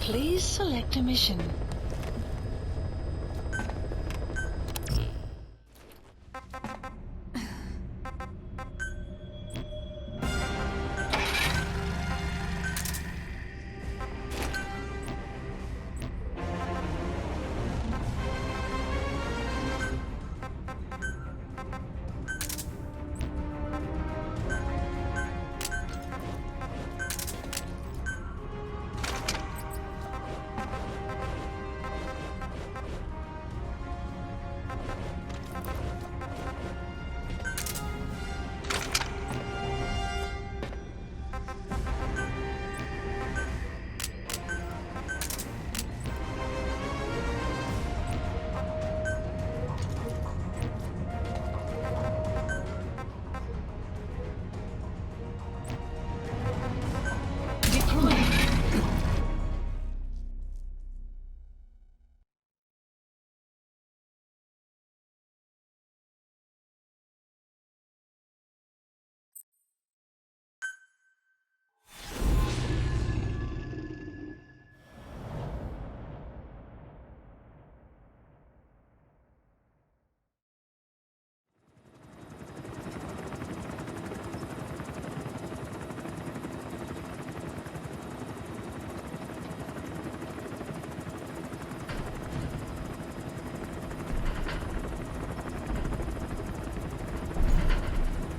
Please select a mission.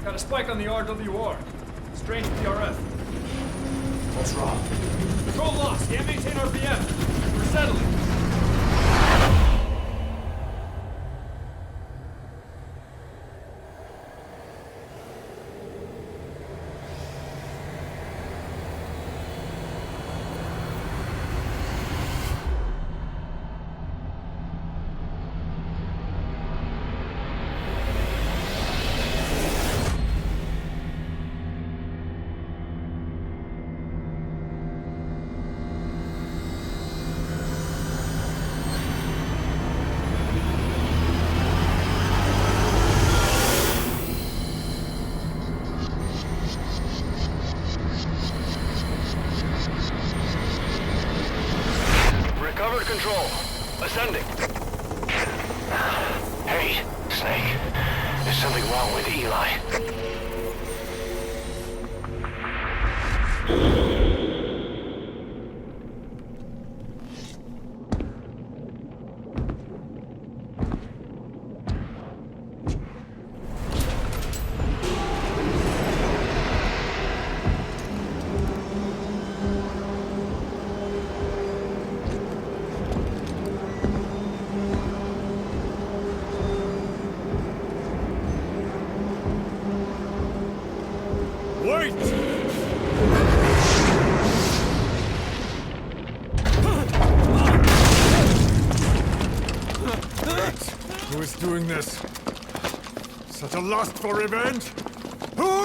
Got a spike on the RWR. Strange PRF. What's wrong? Control lost. Can't maintain RPM. We're settling. Recovered control. Ascending. Hey, Snake. There's something wrong with Eli. Wait! Who is doing this? Such a lust for revenge? Who?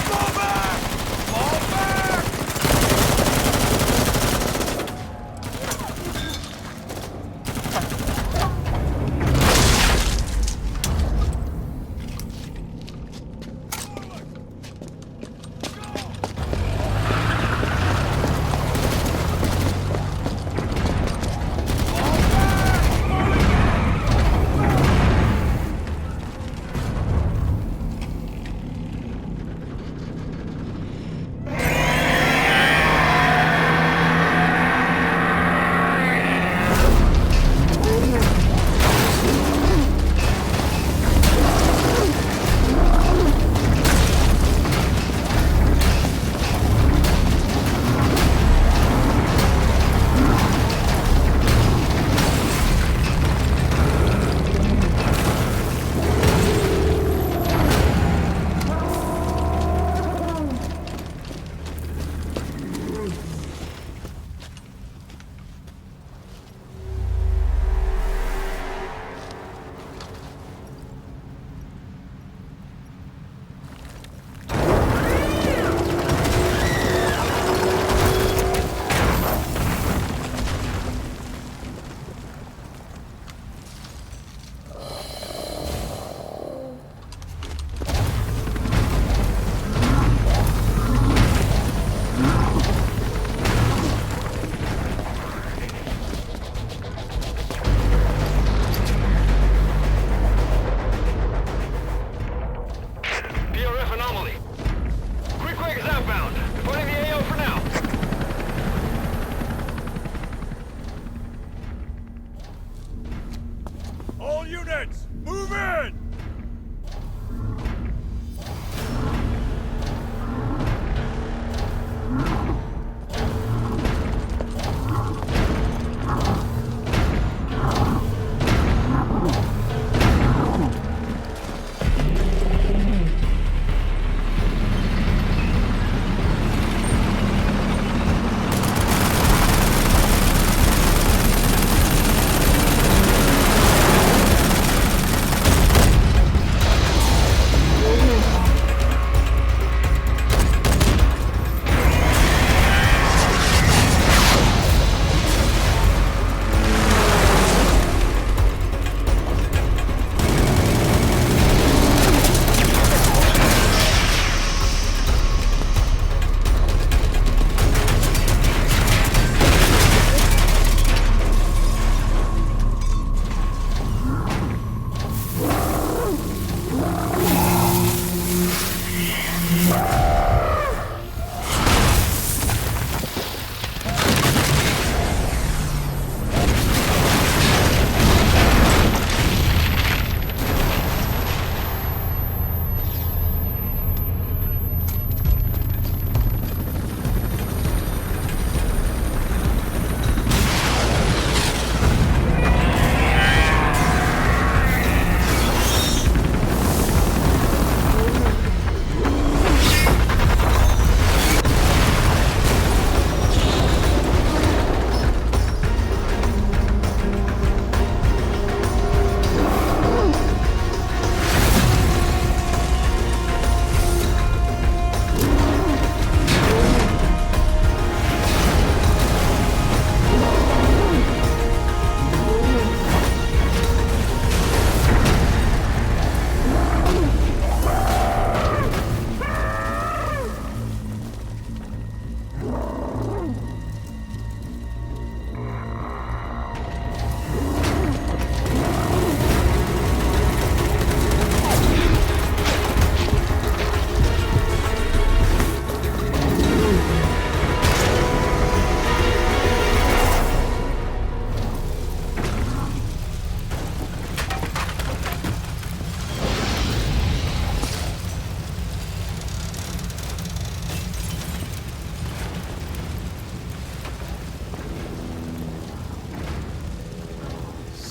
Fall back! Fall back!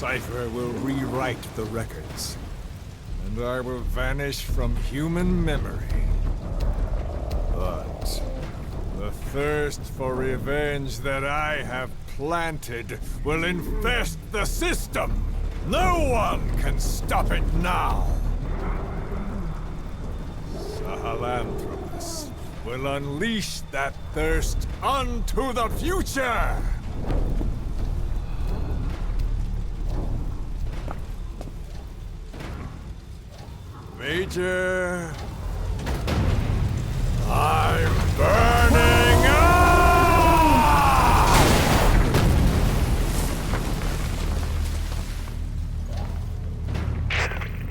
Cypher will rewrite the records, and I will vanish from human memory. But the thirst for revenge that I have planted will infest the system. No one can stop it now. Sahelanthropus will unleash that thirst onto the future! Major... I'm burning up!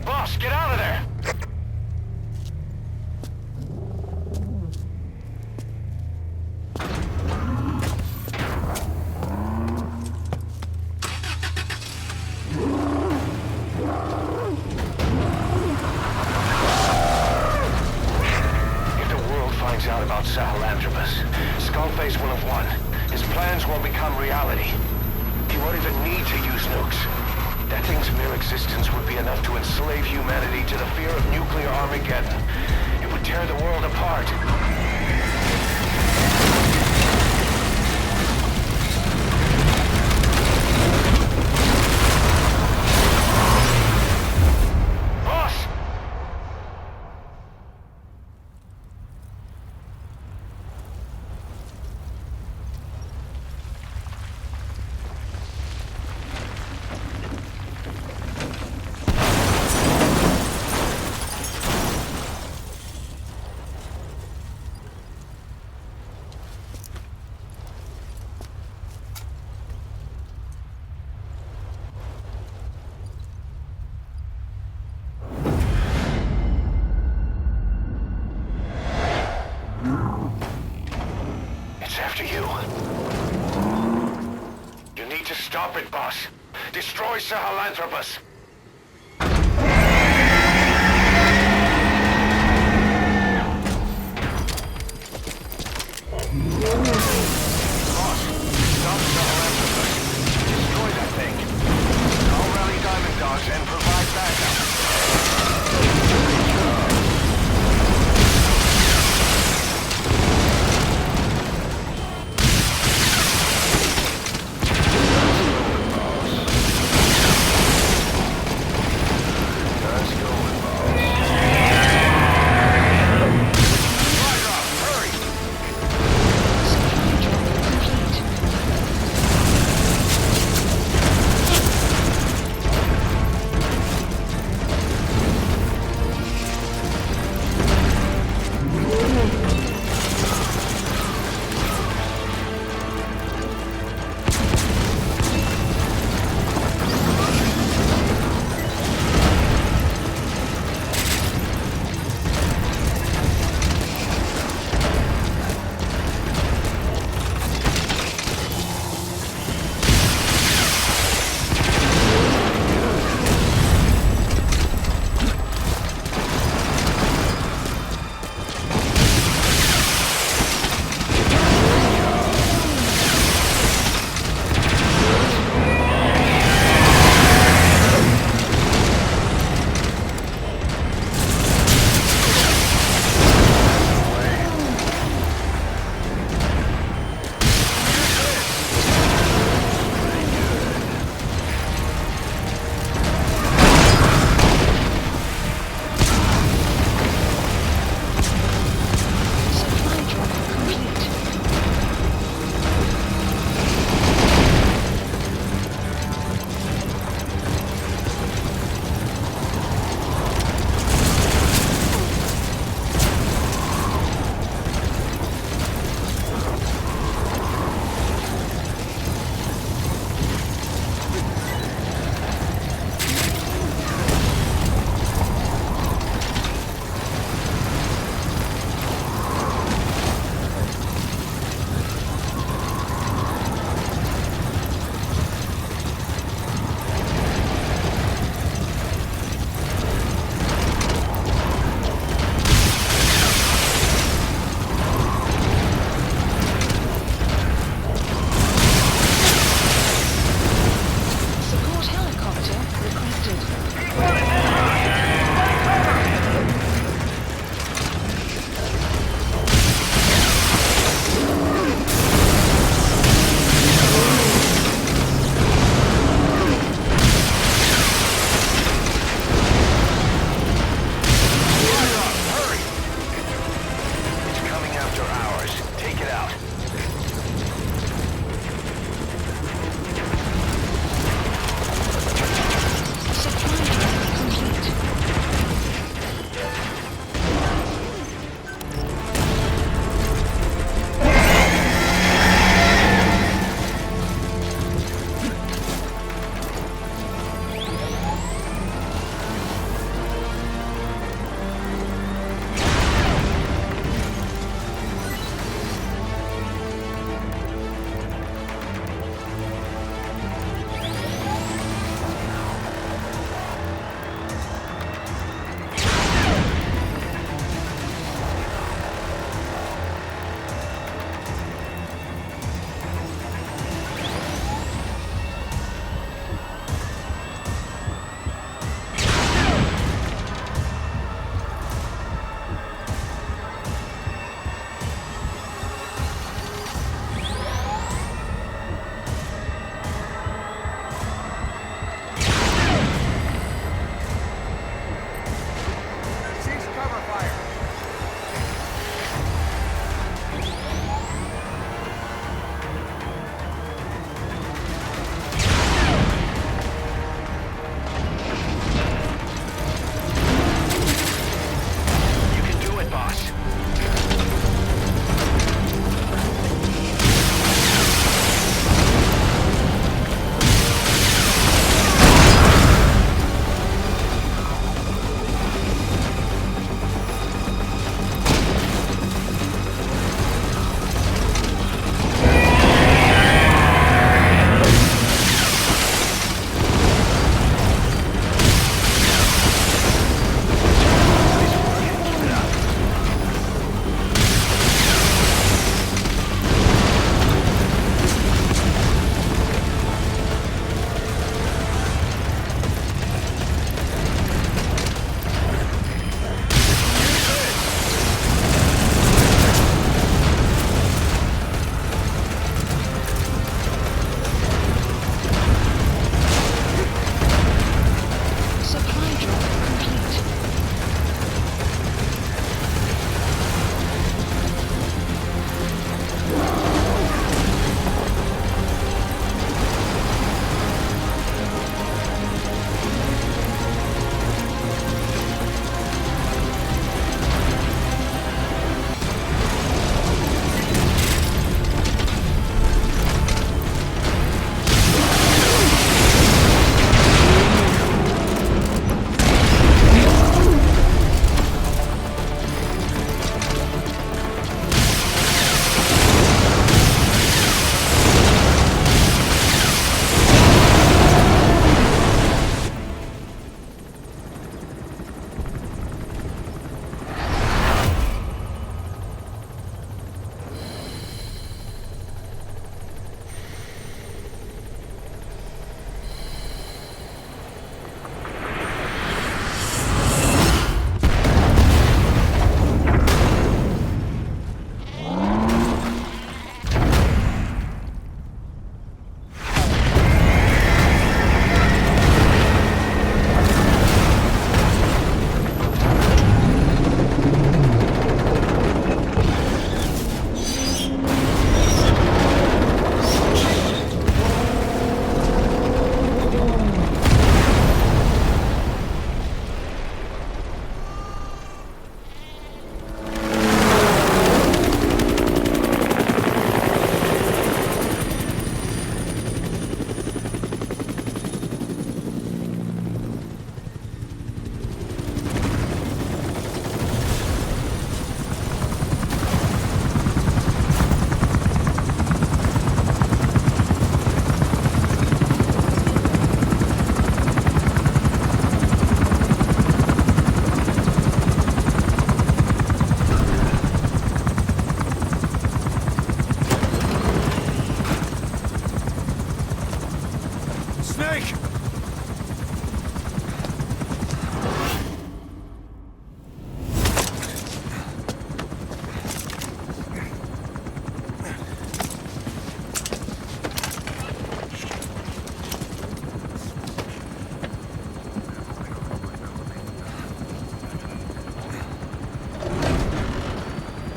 Boss, get out of there! Out about Sahelanthropus, Skullface will have won. His plans will become reality. He won't even need to use nukes. That thing's mere existence would be enough to enslave humanity to the fear of nuclear Armageddon. It would tear the world apart. After you. You need to stop it, boss. Destroy Sahelanthropus. Boss, stop Sahelanthropus. Destroy that thing. I'll rally Diamond Dogs and provide backup.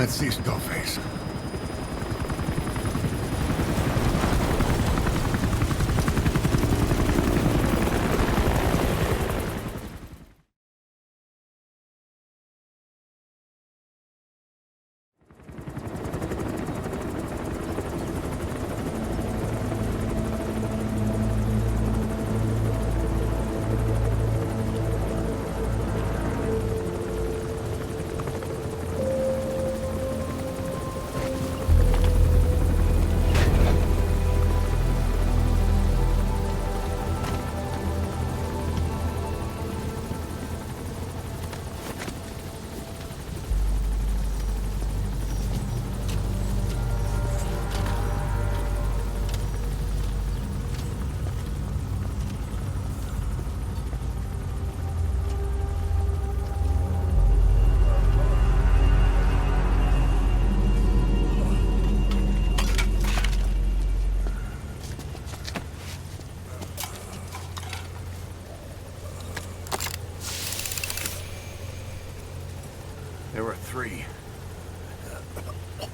Let's see Skullface. There were 3.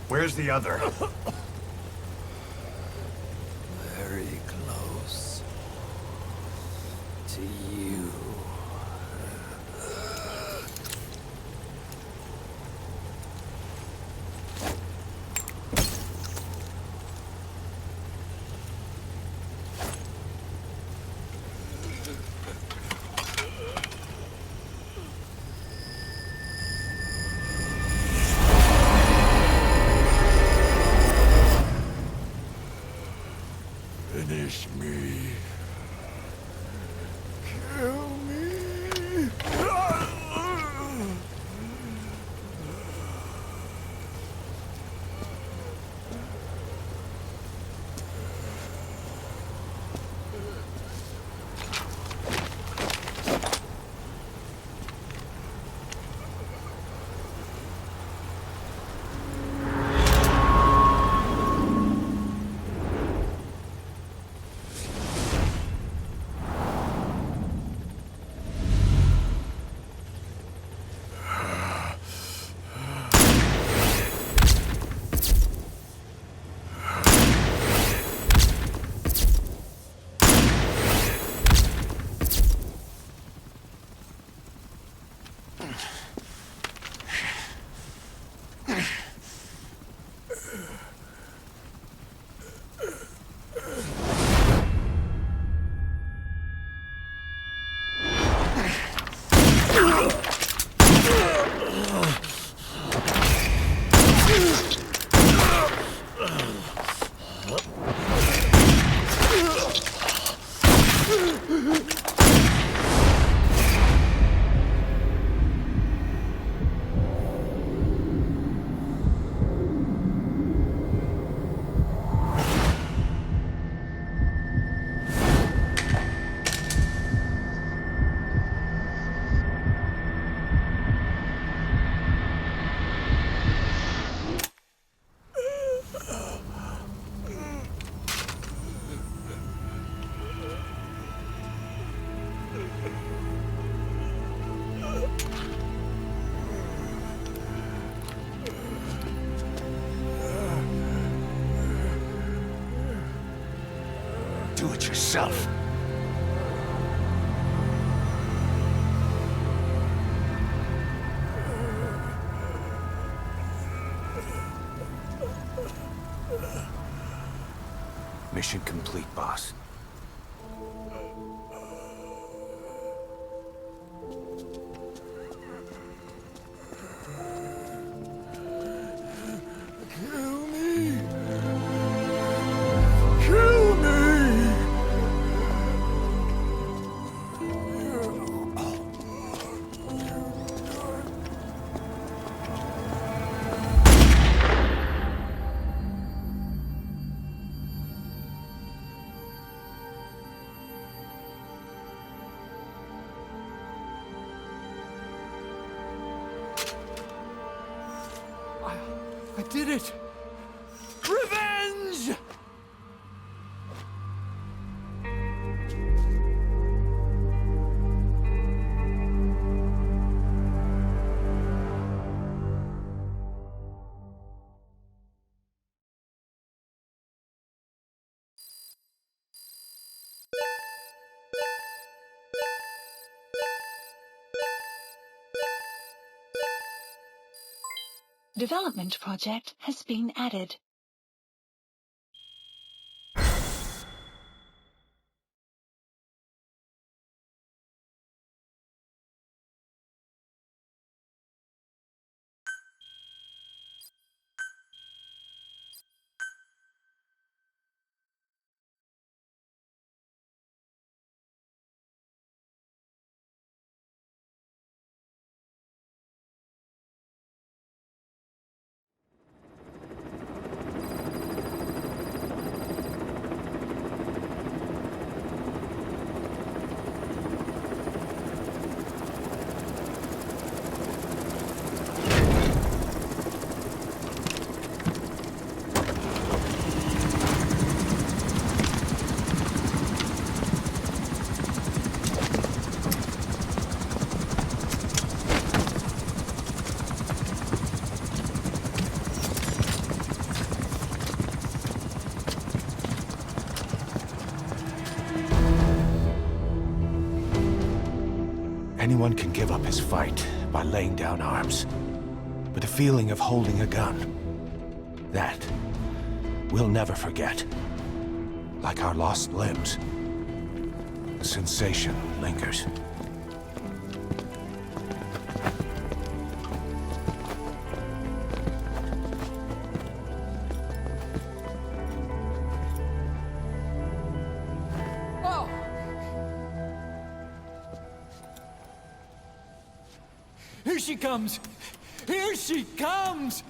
Where's the other? Very close to you. Finish me. Kill me. Do it yourself. Mission complete, boss. Kill me. Kill me. I did it! Revenge! Development project has been added. Anyone can give up his fight by laying down arms. But the feeling of holding a gun, that we'll never forget. Like our lost limbs, the sensation lingers. Here she comes! Here she comes!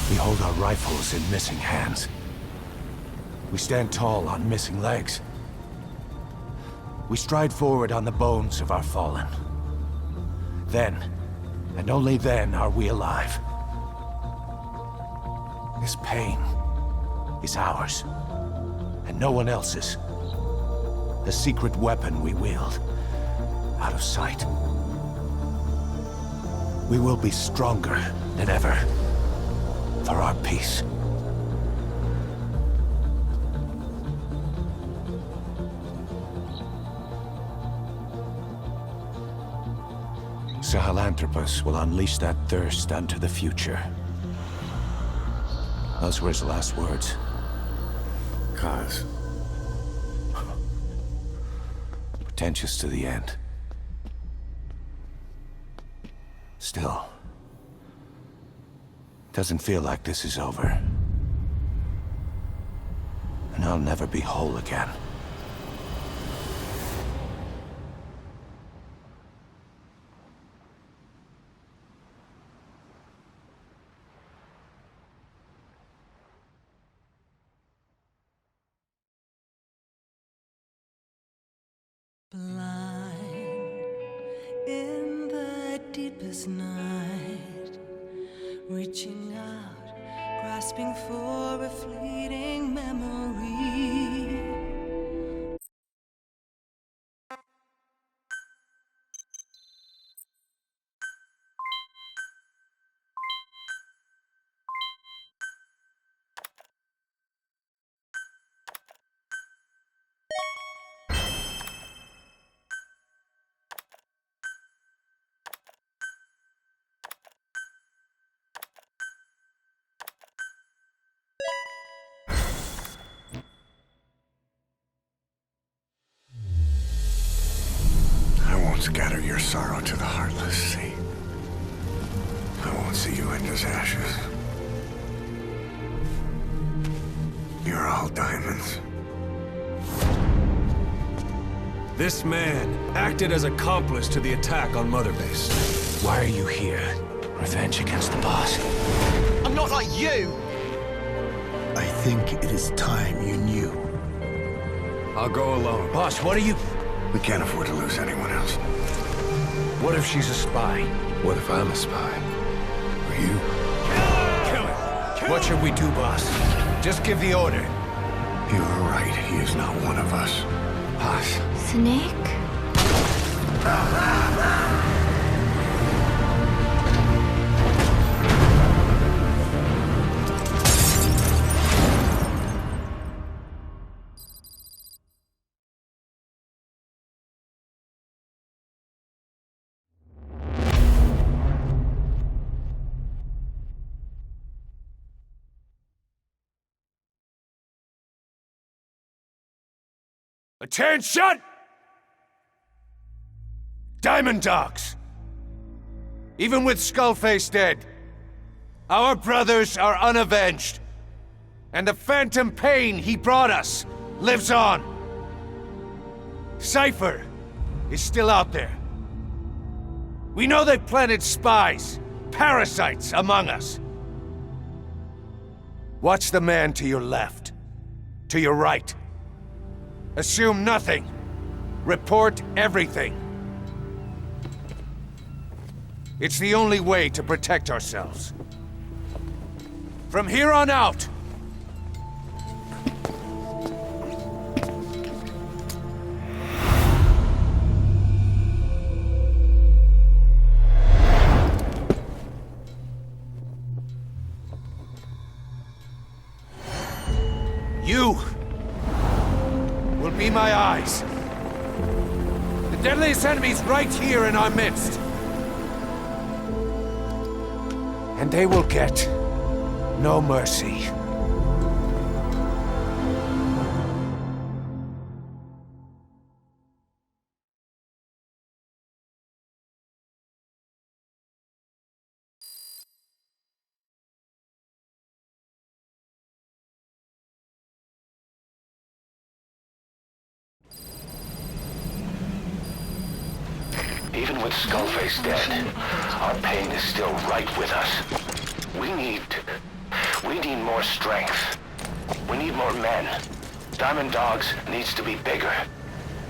We hold our rifles in missing hands. We stand tall on missing legs. We stride forward on the bones of our fallen. Then, and only then, are we alive. This pain is ours, and no one else's. The secret weapon we wield, out of sight. We will be stronger than ever, for our peace. Sahelanthropus will unleash that thirst unto the future. Those were his last words. Kaz. Pretentious to the end. Still, doesn't feel like this is over. And I'll never be whole again. In the deepest night, reaching out, grasping for a fleeting memory. I won't scatter your sorrow to the heartless sea. I won't see you end as ashes. You're all diamonds. This man acted as accomplice to the attack on Mother Base. Why are you here? Revenge against the boss? I'm not like you! I think it is time you knew. I'll go alone. Boss, what are you... We can't afford to lose anyone else. What if she's a spy? What if I'm a spy? Or you? Kill him! What should we do, boss? Just give the order. You are right. He is not one of us. Boss. Snake? Attention! Diamond Dogs! Even with Skullface dead, our brothers are unavenged. And the phantom pain he brought us lives on. Cypher is still out there. We know they planted spies, parasites among us. Watch the man to your left, to your right. Assume nothing. Report everything. It's the only way to protect ourselves. From here on out, you will be my eyes. The deadliest enemy's right here in our midst. And they will get no mercy. Even with Skullface dead, our pain is still right with us. We need more strength. We need more men. Diamond Dogs needs to be bigger.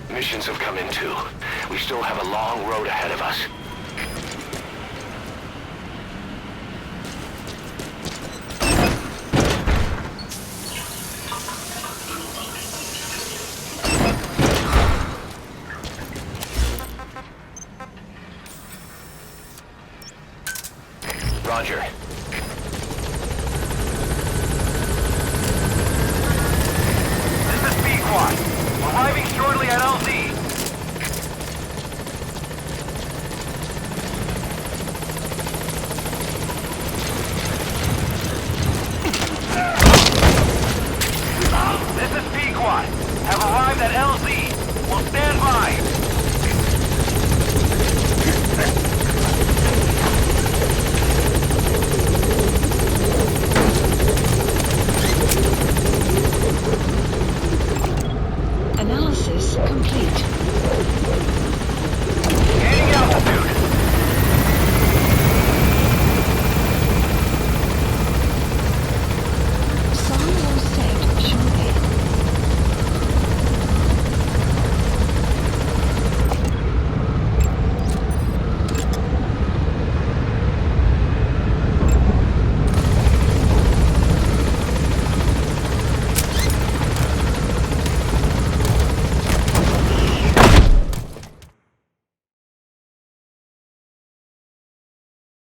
Missions have come in too. We still have a long road ahead of us. Roger.